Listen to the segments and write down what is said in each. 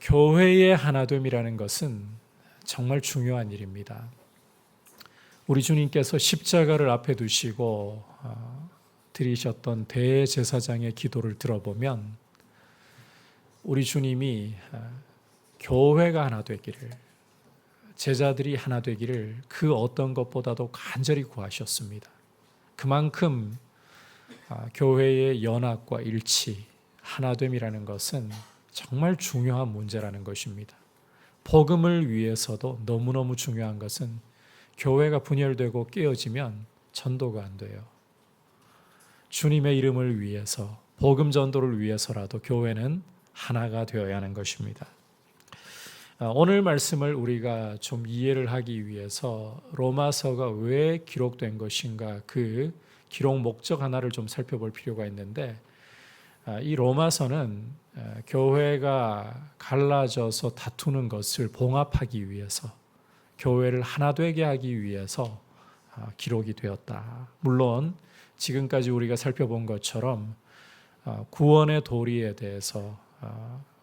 교회의 하나됨이라는 것은 정말 중요한 일입니다. 우리 주님께서 십자가를 앞에 두시고 드리셨던 대제사장의 기도를 들어보면 우리 주님이 교회가 하나 되기를, 제자들이 하나 되기를 그 어떤 것보다도 간절히 구하셨습니다. 그만큼 교회의 연합과 일치, 하나됨이라는 것은 정말 중요한 문제라는 것입니다. 복음을 위해서도 너무너무 중요한 것은 교회가 분열되고 깨어지면 전도가 안 돼요. 주님의 이름을 위해서, 복음 전도를 위해서라도 교회는 하나가 되어야 하는 것입니다. 오늘 말씀을 우리가 좀 이해를 하기 위해서 로마서가 왜 기록된 것인가, 그 기록 목적 하나를 좀 살펴볼 필요가 있는데, 이 로마서는 교회가 갈라져서 다투는 것을 봉합하기 위해서, 교회를 하나 되게 하기 위해서 기록이 되었다. 물론 지금까지 우리가 살펴본 것처럼 구원의 도리에 대해서,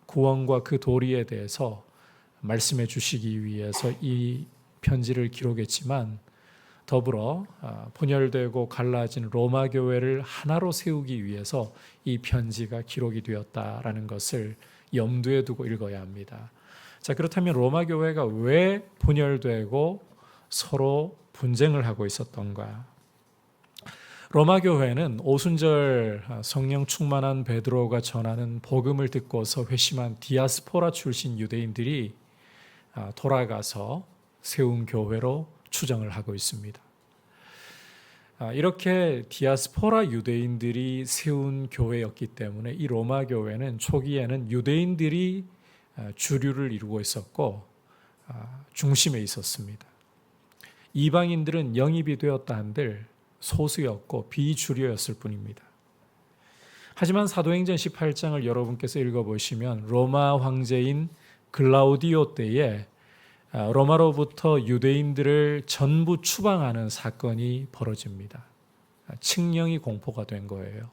구원과 그 도리에 대해서 말씀해 주시기 위해서 이 편지를 기록했지만, 더불어 분열되고 갈라진 로마 교회를 하나로 세우기 위해서 이 편지가 기록이 되었다라는 것을 염두에 두고 읽어야 합니다. 자, 그렇다면 로마 교회가 왜 분열되고 서로 분쟁을 하고 있었던가? 로마 교회는 오순절 성령 충만한 베드로가 전하는 복음을 듣고서 회심한 디아스포라 출신 유대인들이 돌아가서 세운 교회로 추정을 하고 있습니다. 이렇게 디아스포라 유대인들이 세운 교회였기 때문에 이 로마 교회는 초기에는 유대인들이 주류를 이루고 있었고 중심에 있었습니다. 이방인들은 영입이 되었다 한들 소수였고 비주류였을 뿐입니다. 하지만 사도행전 18장을 여러분께서 읽어보시면 로마 황제인 글라우디오 때에 로마로부터 유대인들을 전부 추방하는 사건이 벌어집니다. 칙령이 공포가 된 거예요.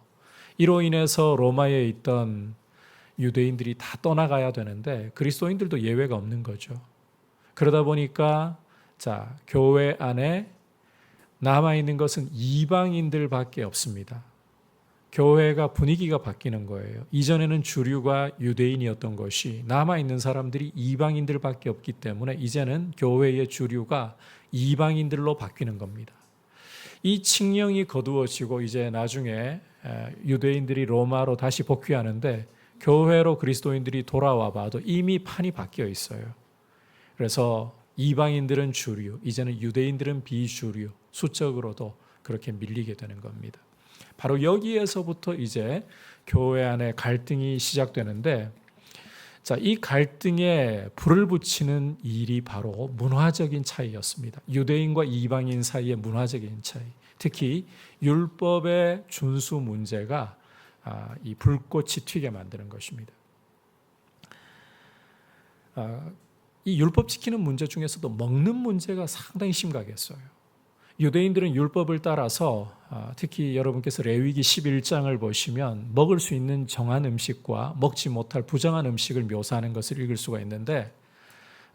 이로 인해서 로마에 있던 유대인들이 다 떠나가야 되는데 그리스도인들도 예외가 없는 거죠. 그러다 보니까 교회 안에 남아있는 것은 이방인들밖에 없습니다. 교회가 분위기가 바뀌는 거예요. 이전에는 주류가 유대인이었던 것이 남아있는 사람들이 이방인들밖에 없기 때문에 이제는 교회의 주류가 이방인들로 바뀌는 겁니다. 이 칙령이 거두어지고 이제 나중에 유대인들이 로마로 다시 복귀하는데 교회로 그리스도인들이 돌아와 봐도 이미 판이 바뀌어 있어요. 그래서 이방인들은 주류, 이제는 유대인들은 비주류, 수적으로도 그렇게 밀리게 되는 겁니다. 바로 여기에서부터 이제 교회 안에 갈등이 시작되는데, 이 갈등에 불을 붙이는 일이 바로 문화적인 차이였습니다. 유대인과 이방인 사이의 문화적인 차이, 특히 율법의 준수 문제가 이 불꽃이 튀게 만드는 것입니다. 이 율법 지키는 문제 중에서도 먹는 문제가 상당히 심각했어요. 유대인들은 율법을 따라서 특히 여러분께서 레위기 11장을 보시면 먹을 수 있는 정한 음식과 먹지 못할 부정한 음식을 묘사하는 것을 읽을 수가 있는데,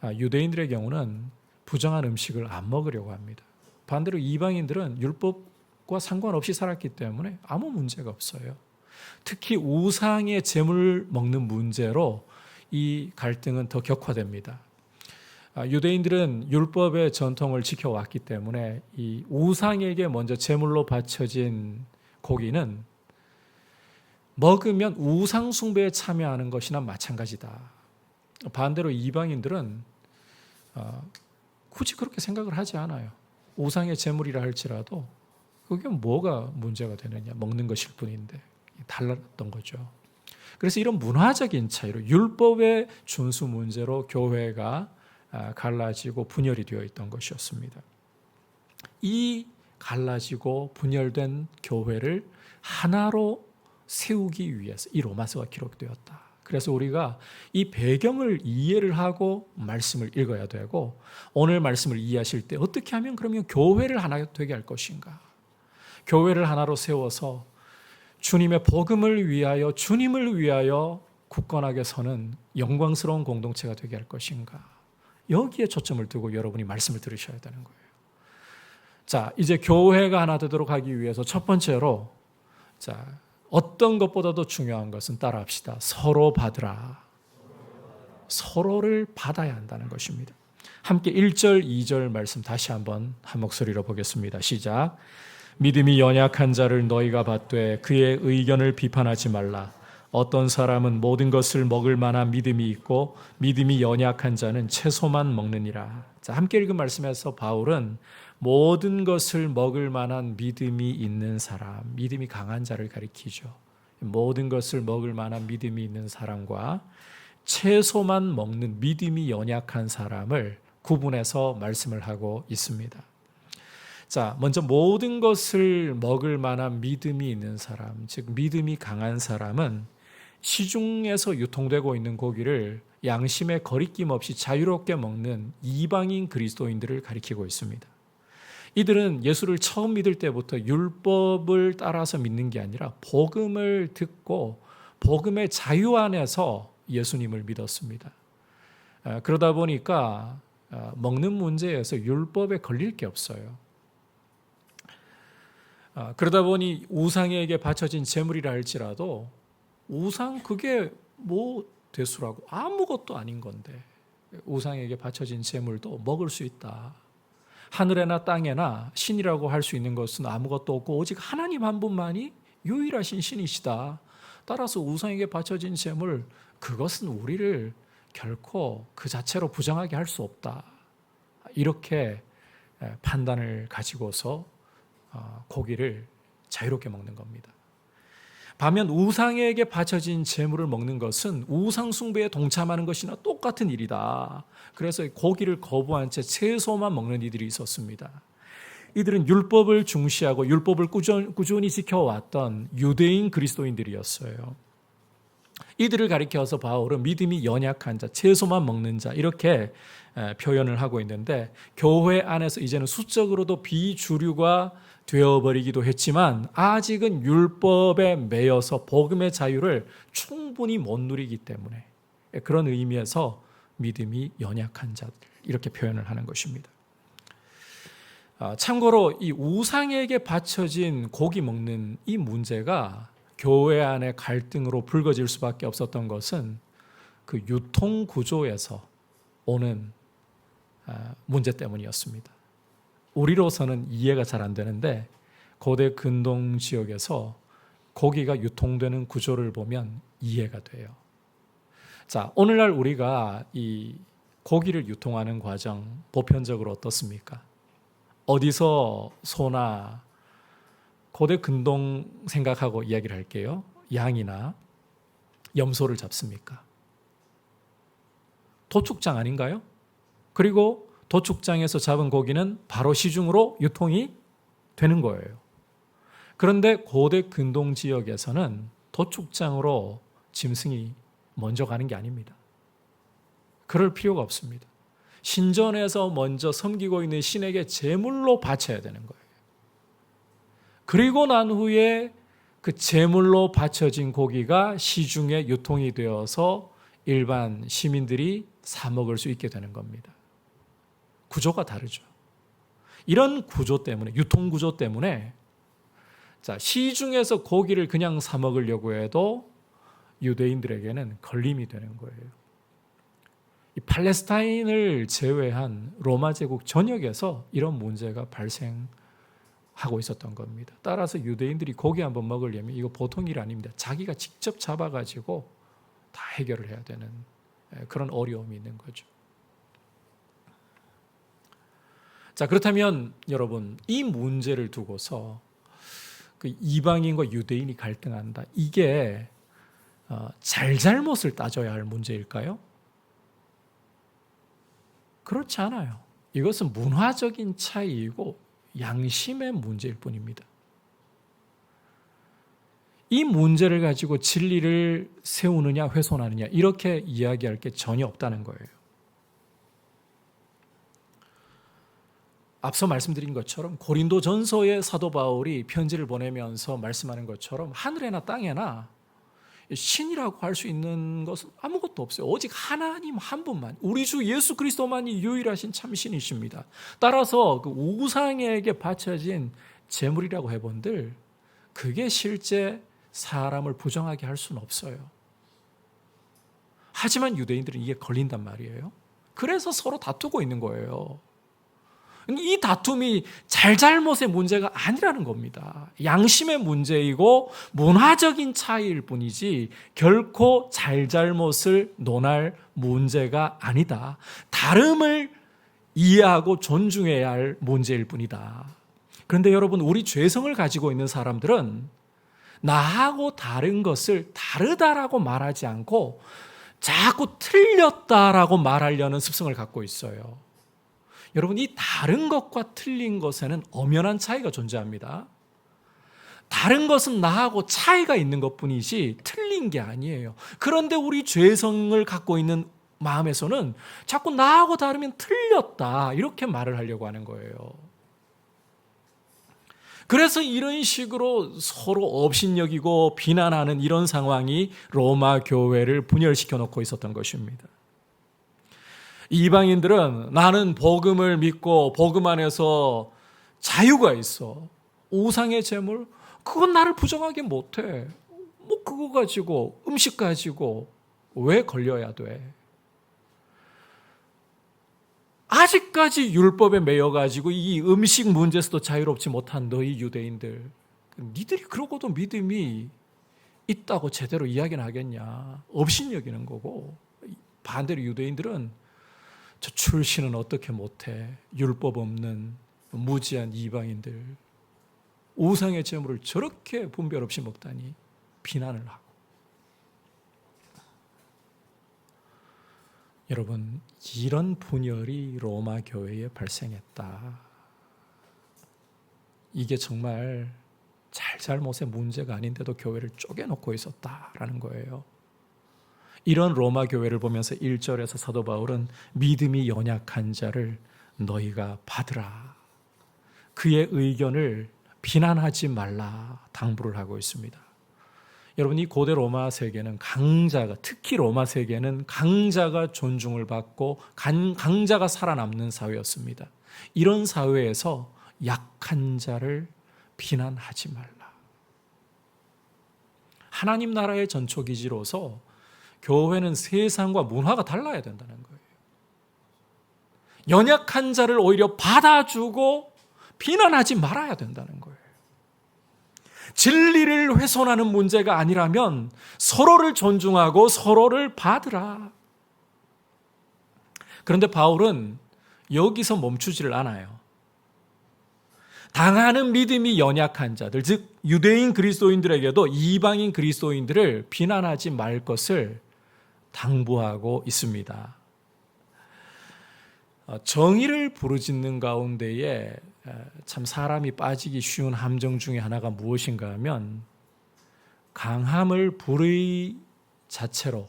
유대인들의 경우는 부정한 음식을 안 먹으려고 합니다. 반대로 이방인들은 율법과 상관없이 살았기 때문에 아무 문제가 없어요. 특히 우상의 제물 먹는 문제로 이 갈등은 더 격화됩니다. 유대인들은 율법의 전통을 지켜왔기 때문에 이 우상에게 먼저 제물로 바쳐진 고기는 먹으면 우상 숭배에 참여하는 것이나 마찬가지다. 반대로 이방인들은 굳이 그렇게 생각을 하지 않아요. 우상의 제물이라 할지라도 그게 뭐가 문제가 되느냐, 먹는 것일 뿐인데. 달랐던 거죠. 그래서 이런 문화적인 차이로 율법의 준수 문제로 교회가 갈라지고 분열이 되어 있던 것이었습니다. 이 갈라지고 분열된 교회를 하나로 세우기 위해서 이 로마서가 기록되었다. 그래서 우리가 이 배경을 이해를 하고 말씀을 읽어야 되고, 오늘 말씀을 이해하실 때 어떻게 하면 그러면 교회를 하나 되게 할 것인가, 교회를 하나로 세워서 주님의 복음을 위하여, 주님을 위하여 굳건하게 서는 영광스러운 공동체가 되게 할 것인가? 여기에 초점을 두고 여러분이 말씀을 들으셔야 되는 거예요. 자, 이제 교회가 하나 되도록 하기 위해서 첫 번째로, 자, 어떤 것보다도 중요한 것은 따라합시다. 서로 받으라. 서로를 받아야 한다는 것입니다. 함께 1절, 2절 말씀 다시 한번 한 목소리로 보겠습니다. 시작. 믿음이 연약한 자를 너희가 받되 그의 의견을 비판하지 말라. 어떤 사람은 모든 것을 먹을 만한 믿음이 있고 믿음이 연약한 자는 채소만 먹느니라. 자, 함께 읽은 말씀에서 바울은 모든 것을 먹을 만한 믿음이 있는 사람, 믿음이 강한 자를 가리키죠. 모든 것을 먹을 만한 믿음이 있는 사람과 채소만 먹는 믿음이 연약한 사람을 구분해서 말씀을 하고 있습니다. 자, 먼저 모든 것을 먹을 만한 믿음이 있는 사람, 즉 믿음이 강한 사람은 시중에서 유통되고 있는 고기를 양심의 거리낌 없이 자유롭게 먹는 이방인 그리스도인들을 가리키고 있습니다. 이들은 예수를 처음 믿을 때부터 율법을 따라서 믿는 게 아니라 복음을 듣고 복음의 자유 안에서 예수님을 믿었습니다. 그러다 보니까 먹는 문제에서 율법에 걸릴 게 없어요. 그러다 보니 우상에게 바쳐진 제물이라 할지라도 우상 그게 뭐 대수라고 아무것도 아닌 건데 우상에게 바쳐진 제물도 먹을 수 있다. 하늘에나 땅에나 신이라고 할 수 있는 것은 아무것도 없고 오직 하나님 한 분만이 유일하신 신이시다. 따라서 우상에게 바쳐진 제물 그것은 우리를 결코 그 자체로 부정하게 할 수 없다. 이렇게 판단을 가지고서 고기를 자유롭게 먹는 겁니다. 반면 우상에게 바쳐진 제물을 먹는 것은 우상 숭배에 동참하는 것이나 똑같은 일이다. 그래서 고기를 거부한 채 채소만 먹는 이들이 있었습니다. 이들은 율법을 중시하고 율법을 꾸준히 지켜왔던 유대인 그리스도인들이었어요. 이들을 가리켜서 바울은 믿음이 연약한 자, 채소만 먹는 자 이렇게 표현을 하고 있는데 교회 안에서 이제는 수적으로도 비주류가 되어버리기도 했지만 아직은 율법에 매여서 복음의 자유를 충분히 못 누리기 때문에 그런 의미에서 믿음이 연약한 자들 이렇게 표현을 하는 것입니다. 참고로 이 우상에게 바쳐진 고기 먹는 이 문제가 교회 안의 갈등으로 불거질 수밖에 없었던 것은 그 유통 구조에서 오는 문제 때문이었습니다. 우리로서는 이해가 잘 안 되는데 고대 근동 지역에서 고기가 유통되는 구조를 보면 이해가 돼요. 자, 오늘날 우리가 이 고기를 유통하는 과정 보편적으로 어떻습니까? 어디서 소나 고대 근동 생각하고 이야기를 할게요. 양이나 염소를 잡습니까? 도축장 아닌가요? 그리고 도축장에서 잡은 고기는 바로 시중으로 유통이 되는 거예요. 그런데 고대 근동 지역에서는 도축장으로 짐승이 먼저 가는 게 아닙니다. 그럴 필요가 없습니다. 신전에서 먼저 섬기고 있는 신에게 제물로 바쳐야 되는 거예요. 그리고 난 후에 그 제물로 바쳐진 고기가 시중에 유통이 되어서 일반 시민들이 사 먹을 수 있게 되는 겁니다. 구조가 다르죠. 이런 구조 때문에, 유통 구조 때문에 자, 시중에서 고기를 그냥 사 먹으려고 해도 유대인들에게는 걸림이 되는 거예요. 이 팔레스타인을 제외한 로마 제국 전역에서 이런 문제가 발생하고 있었던 겁니다. 따라서 유대인들이 고기 한번 먹으려면 이거 보통 일 아닙니다. 자기가 직접 잡아가지고 다 해결을 해야 되는 그런 어려움이 있는 거죠. 자, 그렇다면 여러분 이 문제를 두고서 그 이방인과 유대인이 갈등한다. 이게 잘잘못을 따져야 할 문제일까요? 그렇지 않아요. 이것은 문화적인 차이이고 양심의 문제일 뿐입니다. 이 문제를 가지고 진리를 세우느냐 훼손하느냐 이렇게 이야기할 게 전혀 없다는 거예요. 앞서 말씀드린 것처럼 고린도전서의 사도 바울이 편지를 보내면서 말씀하는 것처럼 하늘에나 땅에나 신이라고 할 수 있는 것은 아무것도 없어요. 오직 하나님 한 분만, 우리 주 예수 그리스도만이 유일하신 참신이십니다. 따라서 그 우상에게 바쳐진 제물이라고 해본들 그게 실제 사람을 부정하게 할 수는 없어요. 하지만 유대인들은 이게 걸린단 말이에요. 그래서 서로 다투고 있는 거예요. 이 다툼이 잘잘못의 문제가 아니라는 겁니다. 양심의 문제이고 문화적인 차이일 뿐이지 결코 잘잘못을 논할 문제가 아니다. 다름을 이해하고 존중해야 할 문제일 뿐이다. 그런데 여러분, 우리 죄성을 가지고 있는 사람들은 나하고 다른 것을 다르다라고 말하지 않고 자꾸 틀렸다라고 말하려는 습성을 갖고 있어요. 여러분, 이 다른 것과 틀린 것에는 엄연한 차이가 존재합니다. 다른 것은 나하고 차이가 있는 것뿐이지 틀린 게 아니에요. 그런데 우리 죄성을 갖고 있는 마음에서는 자꾸 나하고 다르면 틀렸다 이렇게 말을 하려고 하는 거예요. 그래서 이런 식으로 서로 업신여기고 비난하는 이런 상황이 로마 교회를 분열시켜 놓고 있었던 것입니다. 이방인들은 나는 복음을 믿고 복음 안에서 자유가 있어. 우상의 제물? 그건 나를 부정하게 못해. 뭐 그거 가지고 음식 가지고 왜 걸려야 돼? 아직까지 율법에 매여가지고 이 음식 문제에서도 자유롭지 못한 너희 유대인들, 니들이 그러고도 믿음이 있다고 제대로 이야기는 하겠냐? 업신여기는 거고, 반대로 유대인들은 저 출신은 어떻게 못해? 율법 없는 무지한 이방인들, 우상의 제물을 저렇게 분별 없이 먹다니 비난을 하고. 여러분, 이런 분열이 로마 교회에 발생했다. 이게 정말 잘잘못의 문제가 아닌데도 교회를 쪼개놓고 있었다라는 거예요. 이런 로마 교회를 보면서 1절에서 사도 바울은 믿음이 연약한 자를 너희가 받으라. 그의 의견을 비난하지 말라 당부를 하고 있습니다. 여러분, 이 고대 로마 세계는 강자가, 특히 로마 세계는 강자가 존중을 받고 강자가 살아남는 사회였습니다. 이런 사회에서 약한 자를 비난하지 말라. 하나님 나라의 전초기지로서 교회는 세상과 문화가 달라야 된다는 거예요. 연약한 자를 오히려 받아주고 비난하지 말아야 된다는 거예요. 진리를 훼손하는 문제가 아니라면 서로를 존중하고 서로를 받으라. 그런데 바울은 여기서 멈추지를 않아요. 당하는 믿음이 연약한 자들, 즉 유대인 그리스도인들에게도 이방인 그리스도인들을 비난하지 말 것을 당부하고 있습니다. 정의를 부르짖는 가운데에 참 사람이 빠지기 쉬운 함정 중에 하나가 무엇인가 하면 강함을 불의 자체로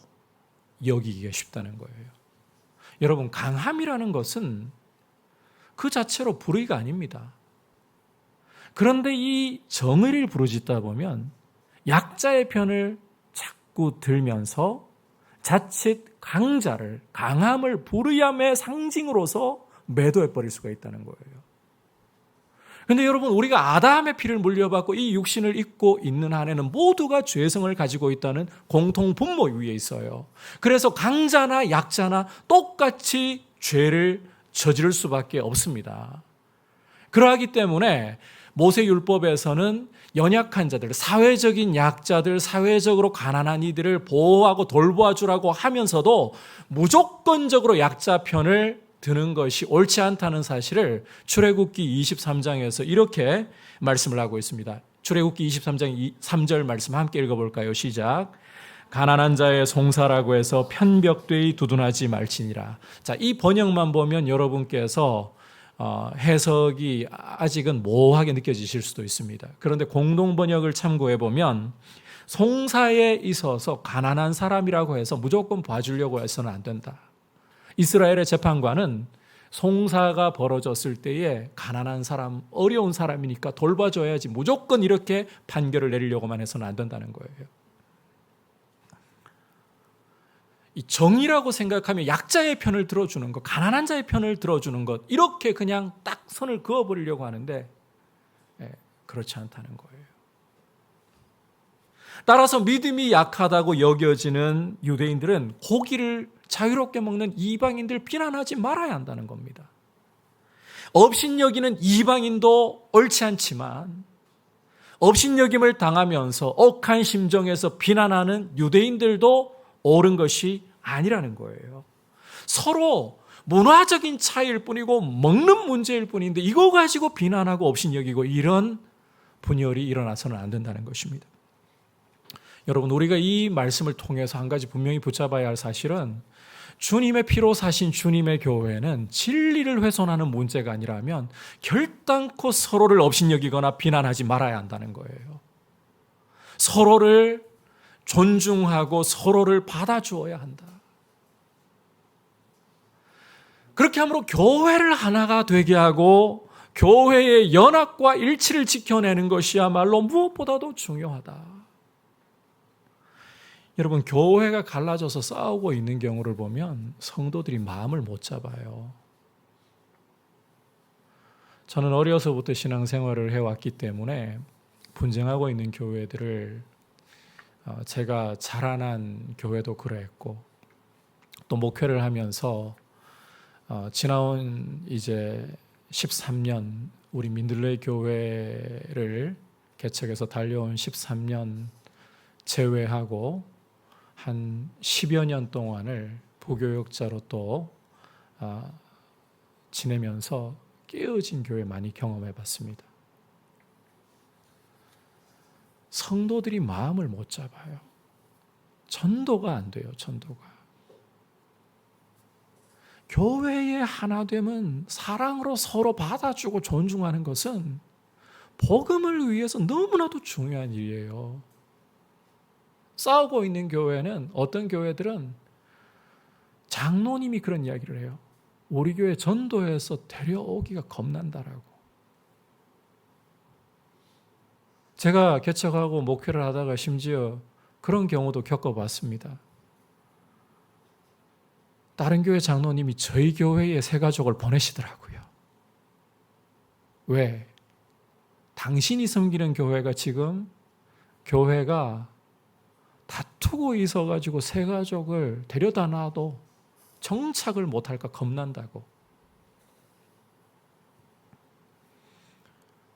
여기기가 쉽다는 거예요. 여러분, 강함이라는 것은 그 자체로 불의가 아닙니다. 그런데 이 정의를 부르짖다 보면 약자의 편을 자꾸 들면서 자칫 강자를, 강함을 불의함의 상징으로서 매도해버릴 수가 있다는 거예요. 그런데 여러분, 우리가 아담의 피를 물려받고 이 육신을 입고 있는 한에는 모두가 죄성을 가지고 있다는 공통 분모 위에 있어요. 그래서 강자나 약자나 똑같이 죄를 저지를 수밖에 없습니다. 그러하기 때문에 모세율법에서는 연약한 자들, 사회적인 약자들, 사회적으로 가난한 이들을 보호하고 돌보아주라고 하면서도 무조건적으로 약자 편을 드는 것이 옳지 않다는 사실을 출애굽기 23장에서 이렇게 말씀을 하고 있습니다. 출애굽기 23장 3절 말씀 함께 읽어볼까요? 시작. 가난한 자의 송사라고 해서 편벽되이 두둔하지 말지니라. 자, 이 번역만 보면 여러분께서 해석이 아직은 모호하게 느껴지실 수도 있습니다. 그런데 공동 번역을 참고해 보면 송사에 있어서 가난한 사람이라고 해서 무조건 봐주려고 해서는 안 된다. 이스라엘의 재판관은 송사가 벌어졌을 때에 가난한 사람, 어려운 사람이니까 돌봐줘야지 무조건 이렇게 판결을 내리려고만 해서는 안 된다는 거예요. 이 정의라고 생각하며 약자의 편을 들어주는 것, 가난한 자의 편을 들어주는 것, 이렇게 그냥 딱 선을 그어버리려고 하는데 그렇지 않다는 거예요. 따라서 믿음이 약하다고 여겨지는 유대인들은 고기를 자유롭게 먹는 이방인들 비난하지 말아야 한다는 겁니다. 업신여기는 이방인도 옳지 않지만 업신여김을 당하면서 억한 심정에서 비난하는 유대인들도 옳은 것이 아니라는 거예요. 서로 문화적인 차이일 뿐이고 먹는 문제일 뿐인데 이거 가지고 비난하고 업신여기고 이런 분열이 일어나서는 안 된다는 것입니다. 여러분, 우리가 이 말씀을 통해서 한 가지 분명히 붙잡아야 할 사실은 주님의 피로 사신 주님의 교회는 진리를 훼손하는 문제가 아니라면 결단코 서로를 업신여기거나 비난하지 말아야 한다는 거예요. 서로를 존중하고 서로를 받아주어야 한다. 그렇게 함으로 교회를 하나가 되게 하고 교회의 연합과 일치를 지켜내는 것이야말로 무엇보다도 중요하다. 여러분, 교회가 갈라져서 싸우고 있는 경우를 보면 성도들이 마음을 못 잡아요. 저는 어려서부터 신앙생활을 해왔기 때문에 분쟁하고 있는 교회들을 제가 자라난 교회도 그랬고 또 목회를 하면서 지나온 이제 13년 우리 민들레 교회를 개척해서 달려온 13년 제외하고 한 10여 년 동안을 부교역자로 또 지내면서 깨어진 교회 많이 경험해 봤습니다. 성도들이 마음을 못 잡아요. 전도가 안 돼요. 전도가. 교회의 하나됨은 사랑으로 서로 받아주고 존중하는 것은 복음을 위해서 너무나도 중요한 일이에요. 싸우고 있는 교회는 어떤 교회들은 장로님이 그런 이야기를 해요. 우리 교회 전도해서 데려오기가 겁난다라고. 제가 개척하고 목회를 하다가 심지어 그런 경우도 겪어봤습니다. 다른 교회 장로님이 저희 교회에 새 가족을 보내시더라고요. 왜? 당신이 섬기는 교회가 지금 교회가 다투고 있어가지고 새 가족을 데려다 놔도 정착을 못할까 겁난다고.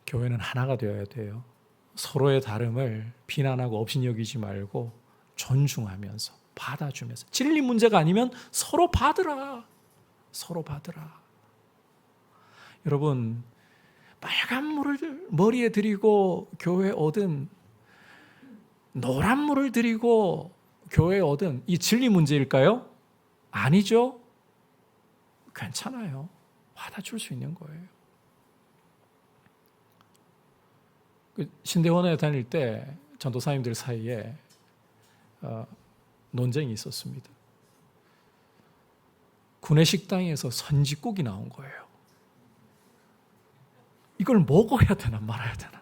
교회는 하나가 되어야 돼요. 서로의 다름을 비난하고 업신여기지 말고 존중하면서 받아주면서 진리 문제가 아니면 서로 받으라. 서로 받으라. 여러분, 빨간 물을 머리에 들이고 교회 얻은 노란 물을 들이고 교회에 얻은 이 진리 문제일까요? 아니죠. 괜찮아요. 받아줄 수 있는 거예요. 신대원에 다닐 때 전도사님들 사이에 논쟁이 있었습니다. 구내식당에서 선지국이 나온 거예요. 이걸 먹어야 되나 말아야 되나.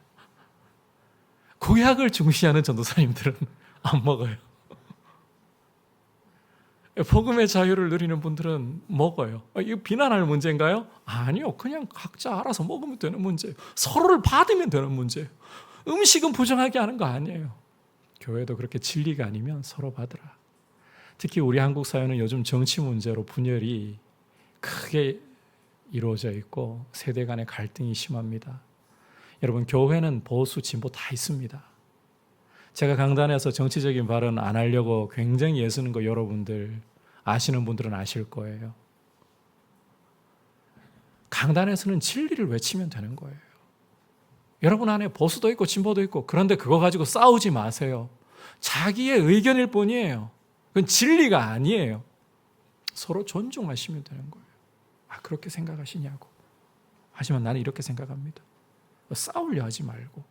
구약을 중시하는 전도사님들은 안 먹어요. 복음의 자유를 누리는 분들은 먹어요. 이거 비난할 문제인가요? 아니요. 그냥 각자 알아서 먹으면 되는 문제예요. 서로를 받으면 되는 문제예요. 음식은 부정하게 하는 거 아니에요. 교회도 그렇게 진리가 아니면 서로 받으라. 특히 우리 한국 사회는 요즘 정치 문제로 분열이 크게 이루어져 있고 세대 간의 갈등이 심합니다. 여러분, 교회는 보수, 진보 다 있습니다. 제가 강단에서 정치적인 발언 안 하려고 굉장히 애쓰는 거 여러분들 아시는 분들은 아실 거예요. 강단에서는 진리를 외치면 되는 거예요. 여러분 안에 보수도 있고 진보도 있고 그런데 그거 가지고 싸우지 마세요. 자기의 의견일 뿐이에요. 그건 진리가 아니에요. 서로 존중하시면 되는 거예요. 그렇게 생각하시냐고. 하지만 나는 이렇게 생각합니다. 싸우려 하지 말고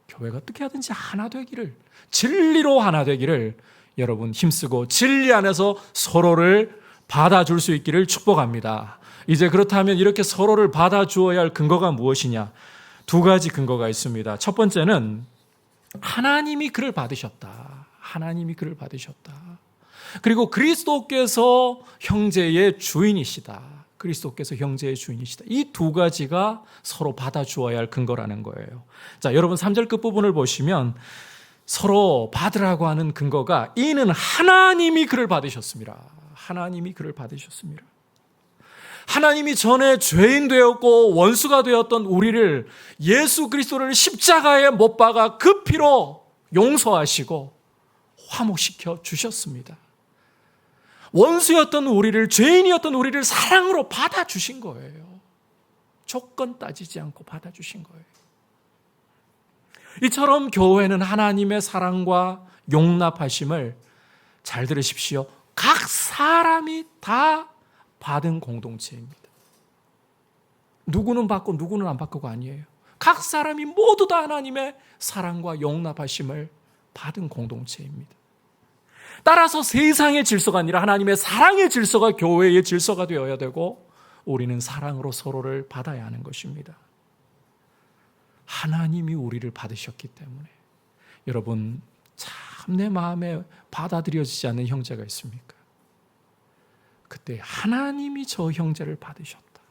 교회가 어떻게 하든지 하나 되기를, 진리로 하나 되기를 여러분 힘쓰고 진리 안에서 서로를 받아줄 수 있기를 축복합니다. 이제 그렇다면 이렇게 서로를 받아주어야 할 근거가 무엇이냐? 두 가지 근거가 있습니다. 첫 번째는 하나님이 그를 받으셨다. 하나님이 그를 받으셨다. 그리고 그리스도께서 형제의 주인이시다. 그리스도께서 형제의 주인이시다. 이 두 가지가 서로 받아주어야 할 근거라는 거예요. 자, 여러분 3절 끝부분을 보시면 서로 받으라고 하는 근거가 이는 하나님이 그를 받으셨습니다. 하나님이 그를 받으셨습니다. 하나님이 전에 죄인 되었고 원수가 되었던 우리를 예수 그리스도를 십자가에 못 박아 그 피로 용서하시고 화목시켜 주셨습니다. 원수였던 우리를, 죄인이었던 우리를 사랑으로 받아주신 거예요. 조건 따지지 않고 받아주신 거예요. 이처럼 교회는 하나님의 사랑과 용납하심을, 잘 들으십시오, 각 사람이 다 받은 공동체입니다. 누구는 받고 누구는 안 받고가 아니에요. 각 사람이 모두 다 하나님의 사랑과 용납하심을 받은 공동체입니다. 따라서 세상의 질서가 아니라 하나님의 사랑의 질서가 교회의 질서가 되어야 되고, 우리는 사랑으로 서로를 받아야 하는 것입니다. 하나님이 우리를 받으셨기 때문에. 여러분, 참 내 마음에 받아들여지지 않는 형제가 있습니까? 그때 하나님이 저 형제를 받으셨다.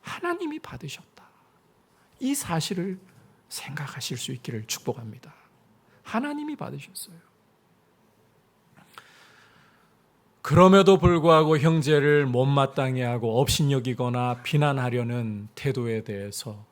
하나님이 받으셨다. 이 사실을 생각하실 수 있기를 축복합니다. 하나님이 받으셨어요. 그럼에도 불구하고 형제를 못마땅해 하고 업신여기거나 비난하려는 태도에 대해서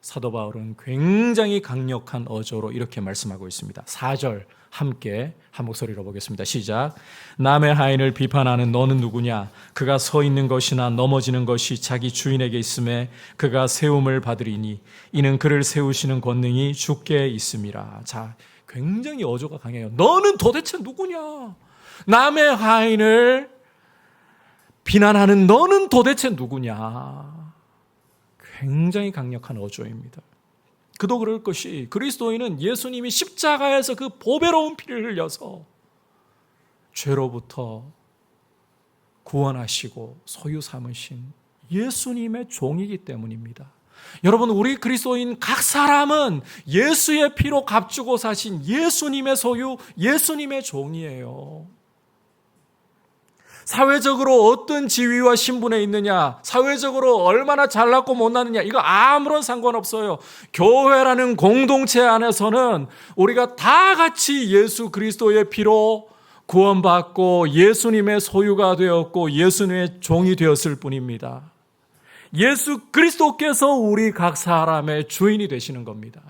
사도 바울은 굉장히 강력한 어조로 이렇게 말씀하고 있습니다. 4절 함께 한 목소리로 보겠습니다. 시작. 남의 하인을 비판하는 너는 누구냐? 그가 서 있는 것이나 넘어지는 것이 자기 주인에게 있음에 그가 세움을 받으리니 이는 그를 세우시는 권능이 주께 있음이라. 자, 굉장히 어조가 강해요. 너는 도대체 누구냐? 남의 하인을 비난하는 너는 도대체 누구냐? 굉장히 강력한 어조입니다. 그도 그럴 것이 그리스도인은 예수님이 십자가에서 그 보배로운 피를 흘려서 죄로부터 구원하시고 소유 삼으신 예수님의 종이기 때문입니다. 여러분, 우리 그리스도인 각 사람은 예수의 피로 값주고 사신 예수님의 소유, 예수님의 종이에요. 사회적으로 어떤 지위와 신분에 있느냐, 사회적으로 얼마나 잘났고 못났느냐, 이거 아무런 상관없어요. 교회라는 공동체 안에서는 우리가 다 같이 예수 그리스도의 피로 구원받고 예수님의 소유가 되었고 예수님의 종이 되었을 뿐입니다. 예수 그리스도께서 우리 각 사람의 주인이 되시는 겁니다.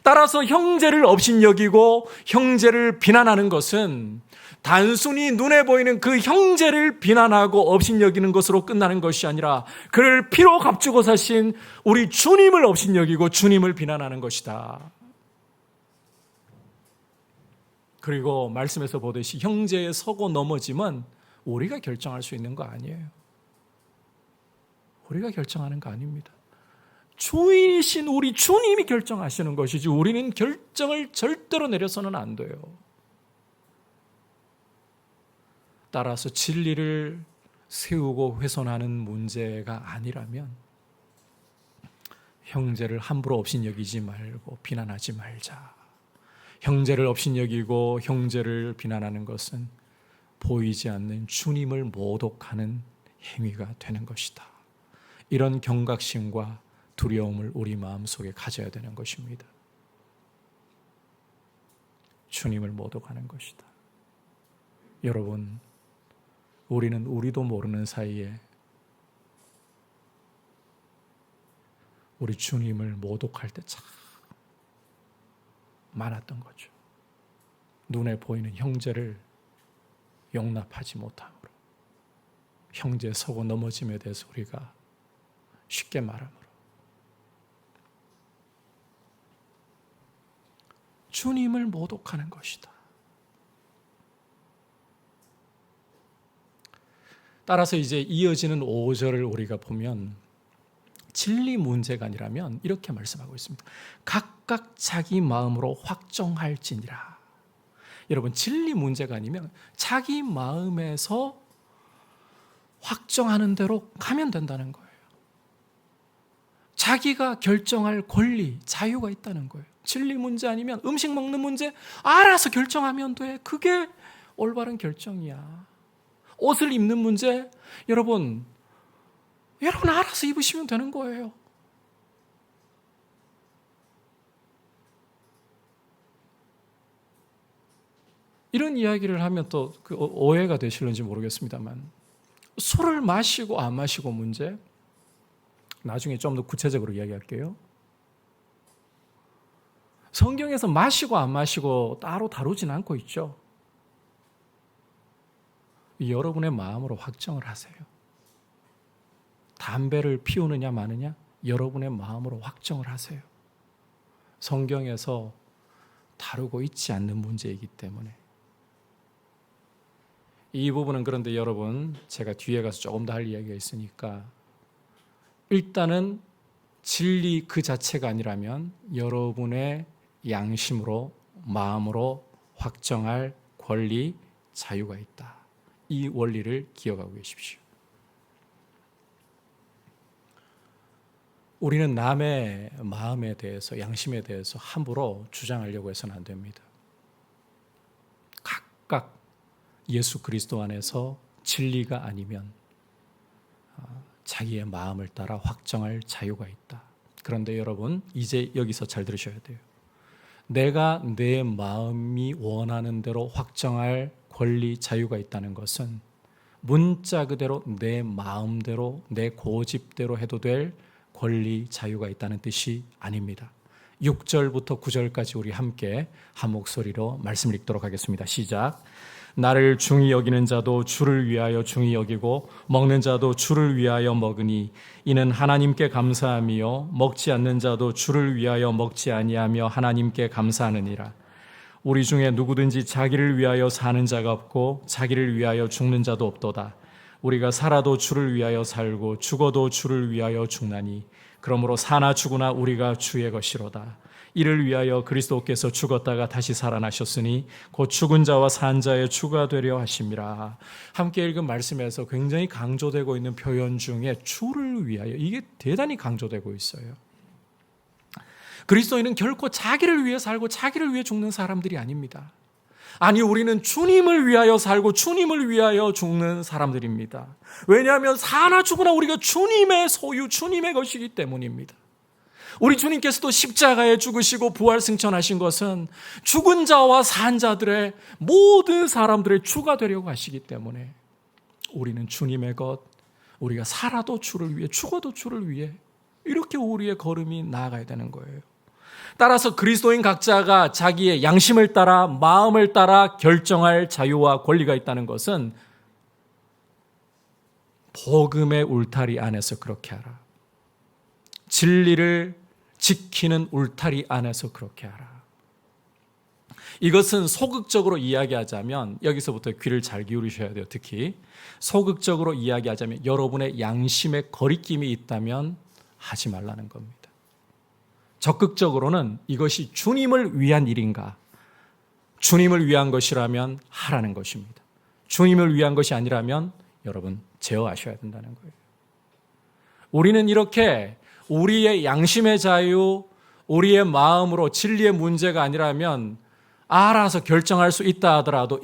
따라서 형제를 업신여기고 형제를 비난하는 것은 단순히 눈에 보이는 그 형제를 비난하고 업신여기는 것으로 끝나는 것이 아니라 그를 피로 값주고 사신 우리 주님을 업신여기고 주님을 비난하는 것이다. 그리고 말씀에서 보듯이 형제의 서고 넘어짐은 우리가 결정할 수 있는 거 아니에요. 우리가 결정하는 거 아닙니다. 주인이신 우리 주님이 결정하시는 것이지 우리는 결정을 절대로 내려서는 안 돼요. 따라서 진리를 세우고 훼손하는 문제가 아니라면 형제를 함부로 업신여기지 말고 비난하지 말자. 형제를 업신여기고 형제를 비난하는 것은 보이지 않는 주님을 모독하는 행위가 되는 것이다. 이런 경각심과 두려움을 우리 마음속에 가져야 되는 것입니다. 주님을 모독하는 것이다. 여러분, 우리는 우리도 모르는 사이에 우리 주님을 모독할 때 참 많았던 거죠. 눈에 보이는 형제를 용납하지 못함으로, 형제 서고 넘어짐에 대해서 우리가 쉽게 말함으로 주님을 모독하는 것이다. 따라서 이제 이어지는 5절을 우리가 보면 진리 문제가 아니라면 이렇게 말씀하고 있습니다. 각각 자기 마음으로 확정할지니라. 여러분, 진리 문제가 아니면 자기 마음에서 확정하는 대로 가면 된다는 거예요. 자기가 결정할 권리, 자유가 있다는 거예요. 진리 문제 아니면 음식 먹는 문제 알아서 결정하면 돼. 그게 올바른 결정이야. 옷을 입는 문제, 여러분 알아서 입으시면 되는 거예요. 이런 이야기를 하면 또 오해가 되실는지 모르겠습니다만, 술을 마시고 안 마시고 문제, 나중에 좀 더 구체적으로 이야기할게요. 성경에서 마시고 안 마시고 따로 다루진 않고 있죠. 여러분의 마음으로 확정을 하세요. 담배를 피우느냐 마느냐 여러분의 마음으로 확정을 하세요. 성경에서 다루고 있지 않는 문제이기 때문에. 이 부분은 그런데 여러분, 제가 뒤에 가서 조금 더 할 이야기가 있으니까 일단은 진리 그 자체가 아니라면 여러분의 양심으로, 마음으로 확정할 권리, 자유가 있다. 이 원리를 기억하고 계십시오. 우리는 남의 마음에 대해서, 양심에 대해서 함부로 주장하려고 해서는 안 됩니다. 각각 예수 그리스도 안에서 진리가 아니면 자기의 마음을 따라 확정할 자유가 있다. 그런데 여러분, 이제 여기서 잘 들으셔야 돼요. 내가 내 마음이 원하는 대로 확정할 권리, 자유가 있다는 것은 문자 그대로 내 마음대로, 내 고집대로 해도 될 권리, 자유가 있다는 뜻이 아닙니다. 6절부터 9절까지 우리 함께 한 목소리로 말씀을 읽도록 하겠습니다. 시작. 나를 중히 여기는 자도 주를 위하여 중히 여기고 먹는 자도 주를 위하여 먹으니 이는 하나님께 감사함이요 먹지 않는 자도 주를 위하여 먹지 아니하며 하나님께 감사하느니라. 우리 중에 누구든지 자기를 위하여 사는 자가 없고 자기를 위하여 죽는 자도 없도다. 우리가 살아도 주를 위하여 살고 죽어도 주를 위하여 죽나니 그러므로 사나 죽으나 우리가 주의 것이로다. 이를 위하여 그리스도께서 죽었다가 다시 살아나셨으니 곧 죽은 자와 산 자의 주가 되려 하심이라. 함께 읽은 말씀에서 굉장히 강조되고 있는 표현 중에 주를 위하여, 이게 대단히 강조되고 있어요. 그리스도인은 결코 자기를 위해 살고 자기를 위해 죽는 사람들이 아닙니다. 아니, 우리는 주님을 위하여 살고 주님을 위하여 죽는 사람들입니다. 왜냐하면 사나 죽으나 우리가 주님의 소유, 주님의 것이기 때문입니다. 우리 주님께서도 십자가에 죽으시고 부활 승천하신 것은 죽은 자와 산 자들의 모든 사람들의 주가 되려고 하시기 때문에 우리는 주님의 것, 우리가 살아도 주를 위해, 죽어도 주를 위해, 이렇게 우리의 걸음이 나아가야 되는 거예요. 따라서 그리스도인 각자가 자기의 양심을 따라, 마음을 따라 결정할 자유와 권리가 있다는 것은 복음의 울타리 안에서 그렇게 하라. 진리를 지키는 울타리 안에서 그렇게 하라. 이것은 소극적으로 이야기하자면, 여기서부터 귀를 잘 기울이셔야 돼요. 특히 소극적으로 이야기하자면 여러분의 양심에 거리낌이 있다면 하지 말라는 겁니다. 적극적으로는 이것이 주님을 위한 일인가, 주님을 위한 것이라면 하라는 것입니다. 주님을 위한 것이 아니라면 여러분 제어하셔야 된다는 거예요. 우리는 이렇게 우리의 양심의 자유, 우리의 마음으로 진리의 문제가 아니라면 알아서 결정할 수 있다 하더라도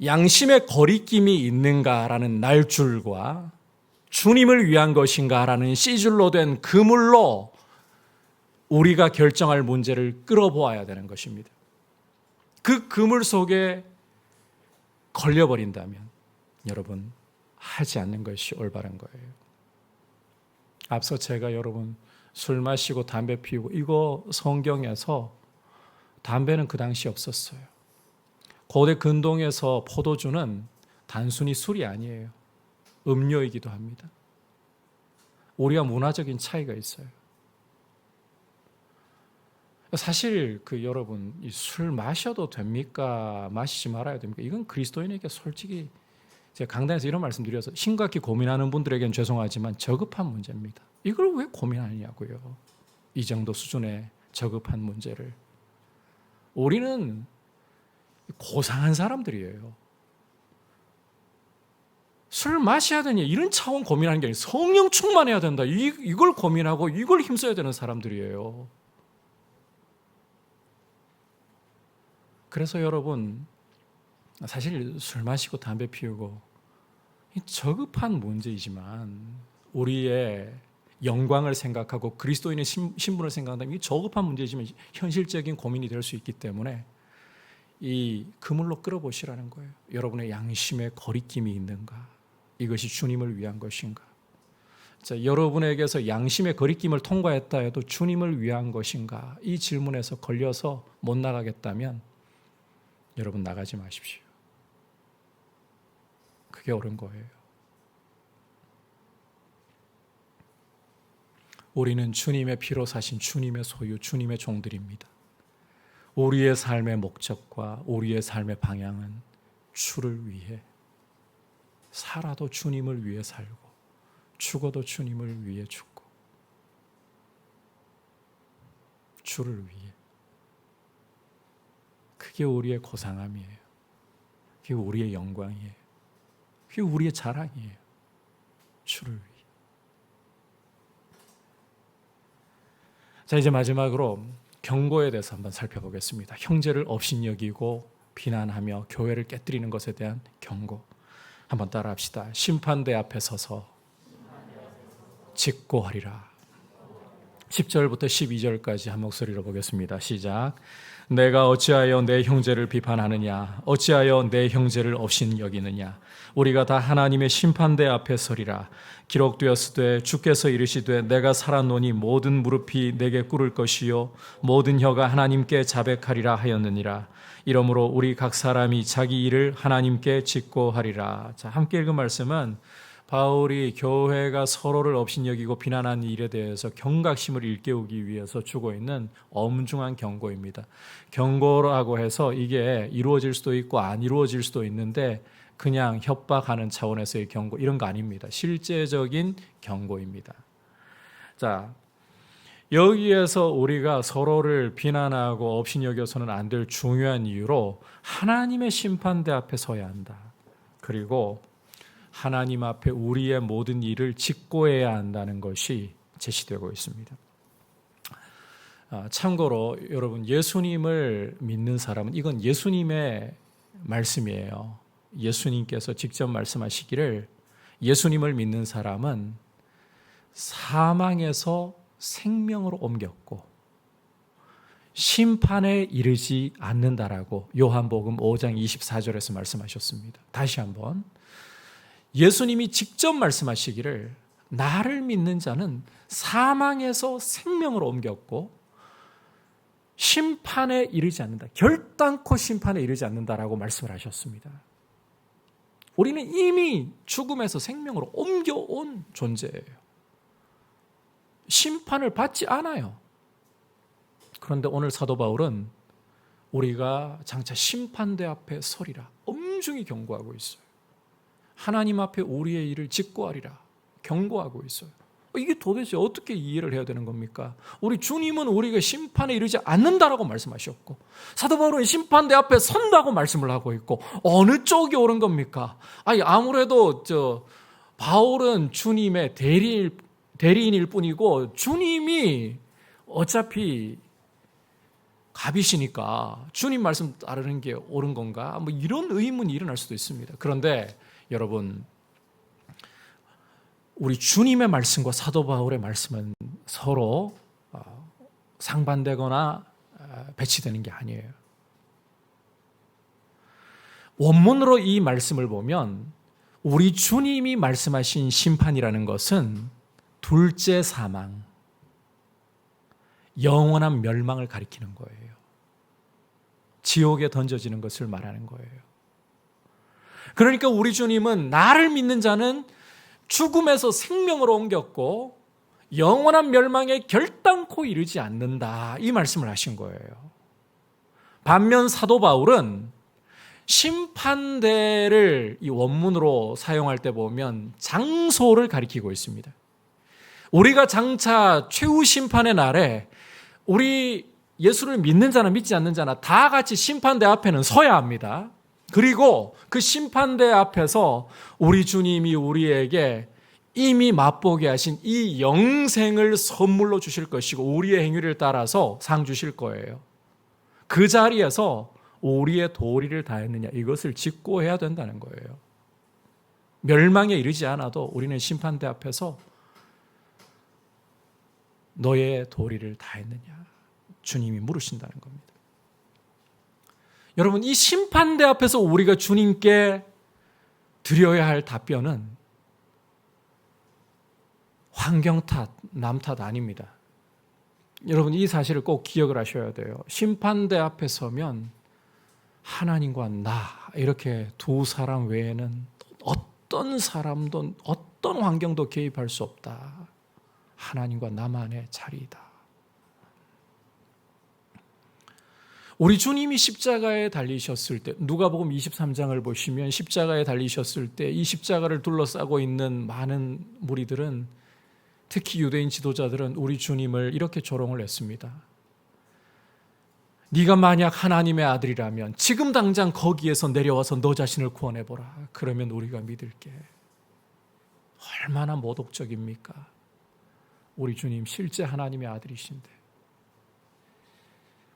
양심의 거리낌이 있는가라는 날줄과 주님을 위한 것인가라는 C줄로 된 그물로 우리가 결정할 문제를 끌어보아야 되는 것입니다. 그 그물 속에 걸려버린다면 여러분 하지 않는 것이 올바른 거예요. 앞서 제가 여러분 술 마시고 담배 피우고, 이거 성경에서 담배는 그 당시 없었어요. 고대 근동에서 포도주는 단순히 술이 아니에요. 음료이기도 합니다. 우리와 문화적인 차이가 있어요. 사실 여러분, 이 술 마셔도 됩니까? 마시지 말아야 됩니까? 이건 그리스도인에게 솔직히 제가 강단에서 이런 말씀 드려서 심각히 고민하는 분들에게는 죄송하지만 저급한 문제입니다. 이걸 왜 고민하냐고요. 이 정도 수준의 저급한 문제를. 우리는 고상한 사람들이에요. 술 마셔야 되냐 이런 차원 고민하는 게 아니라 성령 충만해야 된다, 이걸 고민하고 이걸 힘써야 되는 사람들이에요. 그래서 여러분, 사실 술 마시고 담배 피우고 저급한 문제이지만 우리의 영광을 생각하고 그리스도인의 신분을 생각한다면 이 저급한 문제이지만 현실적인 고민이 될 수 있기 때문에 이 그물로 끌어보시라는 거예요. 여러분의 양심에 거리낌이 있는가? 이것이 주님을 위한 것인가? 자, 여러분에게서 양심의 거리낌을 통과했다 해도 주님을 위한 것인가? 이 질문에서 걸려서 못 나가겠다면 여러분 나가지 마십시오. 그게 옳은 거예요. 우리는 주님의 피로 사신 주님의 소유, 주님의 종들입니다. 우리의 삶의 목적과 우리의 삶의 방향은 주를 위해, 살아도 주님을 위해 살고 죽어도 주님을 위해 죽고 주를 위해. 그게 우리의 고상함이에요. 그게 우리의 영광이에요. 그게 우리의 자랑이에요. 주를 위해. 자, 이제 마지막으로 경고에 대해서 한번 살펴보겠습니다. 형제를 업신여기고 비난하며 교회를 깨뜨리는 것에 대한 경고. 한번 따라합시다. 심판대 앞에 서서 직고하리라. 10절부터 12절까지 한 목소리로 보겠습니다. 시작. 내가 어찌하여 내 형제를 비판하느냐? 어찌하여 내 형제를 업신여기느냐? 우리가 다 하나님의 심판대 앞에 서리라. 기록되었으되 주께서 이르시되 내가 살았노니 모든 무릎이 내게 꿇을 것이요 모든 혀가 하나님께 자백하리라 하였느니라. 이러므로 우리 각 사람이 자기 일을 하나님께 직고하리라. 자, 함께 읽은 말씀은 바울이 교회가 서로를 업신여기고 비난한 일에 대해서 경각심을 일깨우기 위해서 주고 있는 엄중한 경고입니다. 경고라고 해서 이게 이루어질 수도 있고 안 이루어질 수도 있는데 그냥 협박하는 차원에서의 경고, 이런 거 아닙니다. 실제적인 경고입니다. 자, 여기에서 우리가 서로를 비난하고 업신여겨서는 안 될 중요한 이유로 하나님의 심판대 앞에 서야 한다. 그리고 하나님 앞에 우리의 모든 일을 직고해야 한다는 것이 제시되고 있습니다. 참고로 여러분, 예수님을 믿는 사람은, 이건 예수님의 말씀이에요. 예수님께서 직접 말씀하시기를 예수님을 믿는 사람은 사망에서 생명으로 옮겼고 심판에 이르지 않는다라고 요한복음 5장 24절에서 말씀하셨습니다. 다시 한번, 예수님이 직접 말씀하시기를 나를 믿는 자는 사망에서 생명으로 옮겼고 심판에 이르지 않는다, 결단코 심판에 이르지 않는다라고 말씀을 하셨습니다. 우리는 이미 죽음에서 생명으로 옮겨온 존재예요. 심판을 받지 않아요. 그런데 오늘 사도 바울은 우리가 장차 심판대 앞에 서리라 엄중히 경고하고 있어요. 하나님 앞에 우리의 일을 직고하리라 경고하고 있어요. 이게 도대체 어떻게 이해를 해야 되는 겁니까? 우리 주님은 우리가 심판에 이르지 않는다라고 말씀하셨고 사도 바울은 심판대 앞에 선다고 말씀을 하고 있고, 어느 쪽이 옳은 겁니까? 아무래도 바울은 주님의 대리인일 뿐이고 주님이 어차피 갑이시니까 주님 말씀 따르는 게 옳은 건가? 이런 의문이 일어날 수도 있습니다. 그런데 여러분, 우리 주님의 말씀과 사도 바울의 말씀은 서로 상반되거나 배치되는 게 아니에요. 원문으로 이 말씀을 보면 우리 주님이 말씀하신 심판이라는 것은 둘째 사망, 영원한 멸망을 가리키는 거예요. 지옥에 던져지는 것을 말하는 거예요. 그러니까 우리 주님은 나를 믿는 자는 죽음에서 생명으로 옮겼고 영원한 멸망에 결단코 이르지 않는다, 이 말씀을 하신 거예요. 반면 사도 바울은 심판대를 이 원문으로 사용할 때 보면 장소를 가리키고 있습니다. 우리가 장차 최후 심판의 날에 우리 예수를 믿는 자나 믿지 않는 자나 다 같이 심판대 앞에는 서야 합니다. 그리고 그 심판대 앞에서 우리 주님이 우리에게 이미 맛보게 하신 이 영생을 선물로 주실 것이고 우리의 행위를 따라서 상 주실 거예요. 그 자리에서 우리의 도리를 다했느냐, 이것을 직고해야 된다는 거예요. 멸망에 이르지 않아도 우리는 심판대 앞에서 너의 도리를 다했느냐, 주님이 물으신다는 겁니다. 여러분, 이 심판대 앞에서 우리가 주님께 드려야 할 답변은 환경 탓, 남 탓 아닙니다. 여러분, 이 사실을 꼭 기억을 하셔야 돼요. 심판대 앞에 서면 하나님과 나, 이렇게 두 사람 외에는 어떤 사람도 어떤 환경도 개입할 수 없다. 하나님과 나만의 자리이다. 우리 주님이 십자가에 달리셨을 때, 누가복음 23장을 보시면 십자가에 달리셨을 때 이 십자가를 둘러싸고 있는 많은 무리들은, 특히 유대인 지도자들은 우리 주님을 이렇게 조롱을 했습니다. 네가 만약 하나님의 아들이라면 지금 당장 거기에서 내려와서 너 자신을 구원해보라. 그러면 우리가 믿을게. 얼마나 모독적입니까? 우리 주님 실제 하나님의 아들이신데,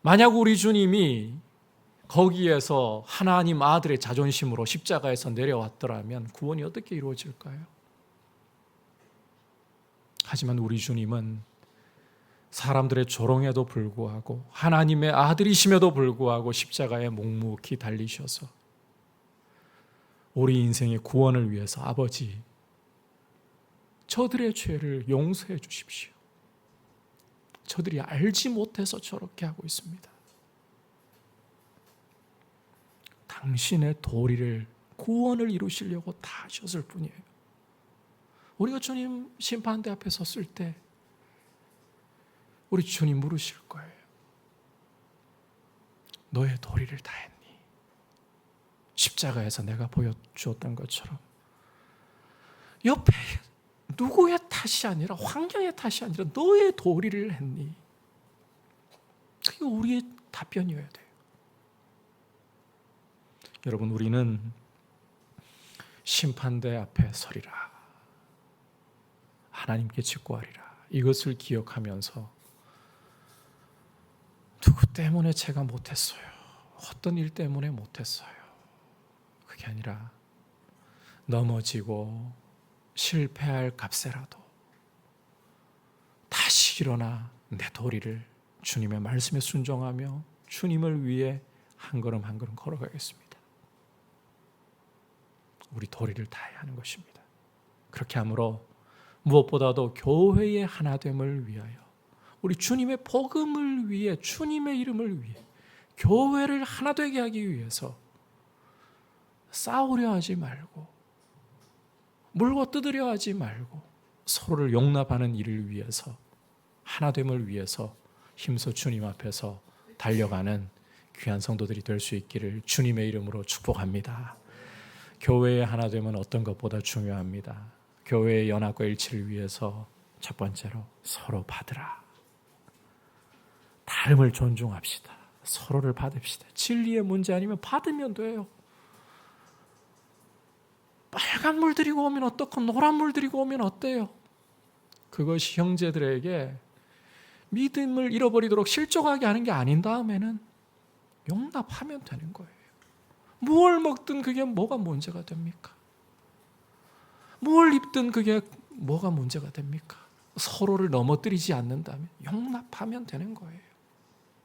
만약 우리 주님이 거기에서 하나님 아들의 자존심으로 십자가에서 내려왔더라면 구원이 어떻게 이루어질까요? 하지만 우리 주님은 사람들의 조롱에도 불구하고 하나님의 아들이심에도 불구하고 십자가에 묵묵히 달리셔서 우리 인생의 구원을 위해서 아버지, 저들의 죄를 용서해 주십시오. 저들이 알지 못해서 저렇게 하고 있습니다. 당신의 도리를, 구원을 이루시려고 다 하셨을 뿐이에요. 우리가 주님 심판대 앞에 섰을 때 우리 주님 물으실 거예요. 너의 도리를 다했니? 십자가에서 내가 보여주었던 것처럼 옆에 누구의 탓이 아니라, 환경의 탓이 아니라 너의 도리를 했니? 그게 우리의 답변이어야 돼요. 여러분, 우리는 심판대 앞에 서리라, 하나님께 직고하리라, 이것을 기억하면서 누구 때문에 제가 못했어요, 어떤 일 때문에 못했어요, 그게 아니라 넘어지고 실패할 값에라도 다시 일어나 내 도리를 주님의 말씀에 순종하며 주님을 위해 한 걸음 한 걸음 걸어가겠습니다. 우리 도리를 다해야 하는 것입니다. 그렇게 함으로 무엇보다도 교회의 하나됨을 위하여, 우리 주님의 복음을 위해, 주님의 이름을 위해, 교회를 하나 되게 하기 위해서 싸우려 하지 말고, 물고 뜯으려 하지 말고, 서로를 용납하는 일을 위해서, 하나됨을 위해서 힘써 주님 앞에서 달려가는 귀한 성도들이 될 수 있기를 주님의 이름으로 축복합니다. 교회의 하나됨은 어떤 것보다 중요합니다. 교회의 연합과 일치를 위해서 첫 번째로 서로 받으라. 다름을 존중합시다. 서로를 받읍시다. 진리의 문제 아니면 받으면 돼요. 빨간 물 들이고 오면 어떻고 노란 물 들이고 오면 어때요? 그것이 형제들에게 믿음을 잃어버리도록 실족하게 하는 게 아닌 다음에는 용납하면 되는 거예요. 뭘 먹든 그게 뭐가 문제가 됩니까? 뭘 입든 그게 뭐가 문제가 됩니까? 서로를 넘어뜨리지 않는다면 용납하면 되는 거예요.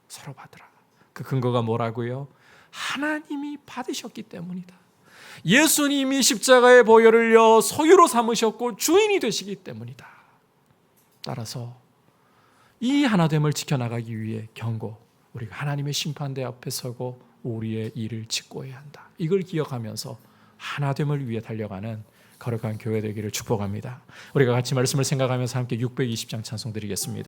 서로 받으라. 그 근거가 뭐라고요? 하나님이 받으셨기 때문이다. 예수님이 십자가의 보혈을요 소유로 삼으셨고 주인이 되시기 때문이다. 따라서 이 하나됨을 지켜나가기 위해 경고, 우리가 하나님의 심판대 앞에 서고 우리의 일을 직고해야 한다. 이걸 기억하면서 하나됨을 위해 달려가는 거룩한 교회 되기를 축복합니다. 우리가 같이 말씀을 생각하면서 함께 620장 찬송 드리겠습니다.